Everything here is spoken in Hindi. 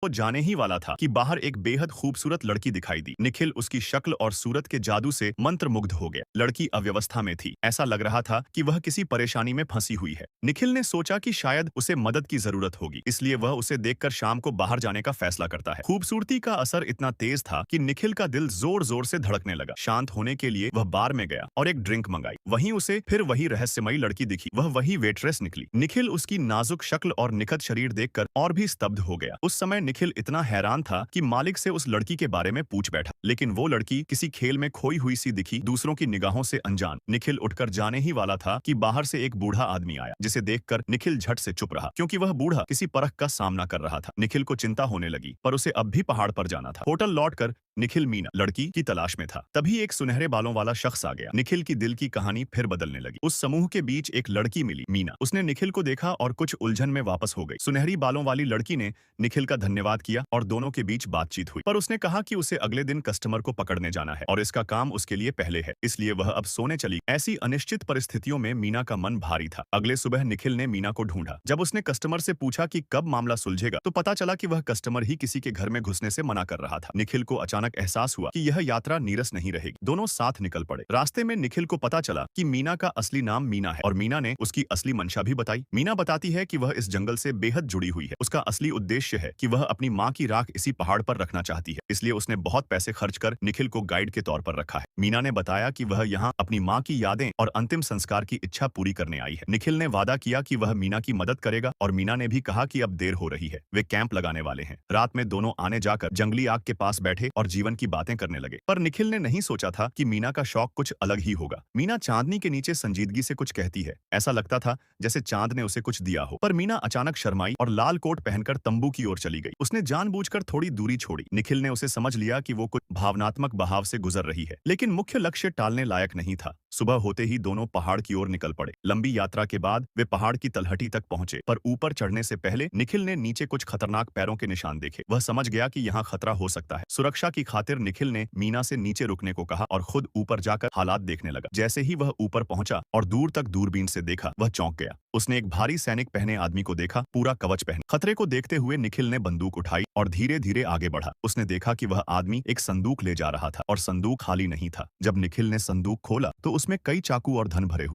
वो जाने ही वाला था कि बाहर एक बेहद खूबसूरत लड़की दिखाई दी। निखिल उसकी शक्ल और सूरत के जादू से मंत्रमुग्ध हो गया। लड़की अव्यवस्था में थी, ऐसा लग रहा था कि वह किसी परेशानी में फंसी हुई है। निखिल ने सोचा कि शायद उसे मदद की जरूरत होगी, इसलिए वह उसे देखकर शाम को बाहर जाने का फैसला करता है। खूबसूरती का असर इतना तेज था कि निखिल का दिल जोर जोर से धड़कने लगा। शांत होने के लिए वह बार में गया और एक ड्रिंक मंगाई। वहीं उसे फिर वही रहस्यमयी लड़की दिखी। वह वही वेट्रेस निकली। निखिल उसकी नाजुक शक्ल और निखत शरीर देखकर और भी स्तब्ध हो गया। उस समय निखिल इतना हैरान था कि मालिक से उस लड़की के बारे में पूछ बैठा, लेकिन वो लड़की किसी खेल में खोई हुई सी दिखी, दूसरों की निगाहों से अनजान। निखिल उठकर जाने ही वाला था कि बाहर से एक बूढ़ा आदमी आया, जिसे देखकर निखिल झट से चुप रहा, क्योंकि वह बूढ़ा किसी परख का सामना कर रहा था। निखिल को चिंता होने लगी, पर उसे अब भी पहाड़ पर जाना था। होटल लौटकर निखिल मीना लड़की की तलाश में था। तभी एक सुनहरे बालों वाला शख्स आ गया। निखिल की दिल की कहानी फिर बदलने लगी। उस समूह के बीच एक लड़की मिली, मीना। उसने निखिल को देखा और कुछ उलझन में वापस हो गई। सुनहरी बालों वाली लड़की ने निखिल का धन्यवाद किया और दोनों के बीच बातचीत हुई, पर उसने कहा कि उसे अगले दिन कस्टमर को पकड़ने जाना है और इसका काम उसके लिए पहले है, इसलिए वह अब सोने चली। ऐसी अनिश्चित परिस्थितियों में मीना का मन भारी था। अगले सुबह निखिल ने मीना को ढूंढा। जब उसने कस्टमर से पूछा कि कब मामला सुलझेगा, तो पता चला कि वह कस्टमर ही किसी के घर में घुसने से मना कर रहा था। निखिल को अचानक एहसास हुआ कि यह यात्रा नीरस नहीं रहेगी। दोनों साथ निकल पड़े। रास्ते में निखिल को पता चला कि मीना का असली नाम मीना है और मीना ने उसकी असली मंशा भी बताई। मीना बताती है कि वह इस जंगल से बेहद जुड़ी हुई है। उसका असली उद्देश्य है कि वह अपनी माँ की राख इसी पहाड़ पर रखना चाहती है, इसलिए उसने बहुत पैसे खर्च कर निखिल को गाइड के तौर पर रखा है। मीना ने बताया कि वह यहाँ अपनी माँ की यादें और अंतिम संस्कार की इच्छा पूरी करने आई है। निखिल ने वादा किया कि वह मीना की मदद करेगा और मीना ने भी कहा कि अब देर हो रही है, वे कैंप लगाने वाले हैं। रात में दोनों आने जाकर जंगली आग के पास बैठे और जीवन की बातें करने लगे। पर निखिल ने नहीं सोचा था कि मीना का शौक कुछ अलग ही होगा। मीना चांदनी के नीचे संजीदगी से कुछ कहती है। ऐसा लगता था जैसे चांद ने उसे कुछ दिया हो। पर मीना अचानक शर्माई और लाल कोट पहनकर तंबू की ओर चली गई। उसने जानबूझकर थोड़ी दूरी छोड़ी। निखिल ने उसे समझ लिया कि वो कुछ भावनात्मक बहाव से गुजर रही है, लेकिन मुख्य लक्ष्य टालने लायक नहीं था। सुबह होते ही दोनों पहाड़ की ओर निकल पड़े। लंबी यात्रा के बाद वे पहाड़ की तलहटी तक पहुंचे, पर ऊपर चढ़ने से पहले निखिल ने नीचे कुछ खतरनाक पैरों के निशान देखे। वह समझ गया कि यहाँ खतरा हो सकता है। सुरक्षा की खातिर निखिल ने मीना से नीचे रुकने को कहा और खुद ऊपर जाकर हालात देखने लगा। जैसे ही वह ऊपर पहुंचा और दूर तक दूरबीन से देखा, वह चौंक गया। उसने एक भारी सैनिक पहने आदमी को देखा, पूरा कवच पहने। खतरे को देखते हुए निखिल ने बंदूक उठाई और धीरे धीरे आगे बढ़ा। उसने देखा कि वह आदमी एक संदूक ले जा रहा था और संदूक खाली नहीं था। जब निखिल ने संदूक खोला तो उसमें कई चाकू और धन भरे हुए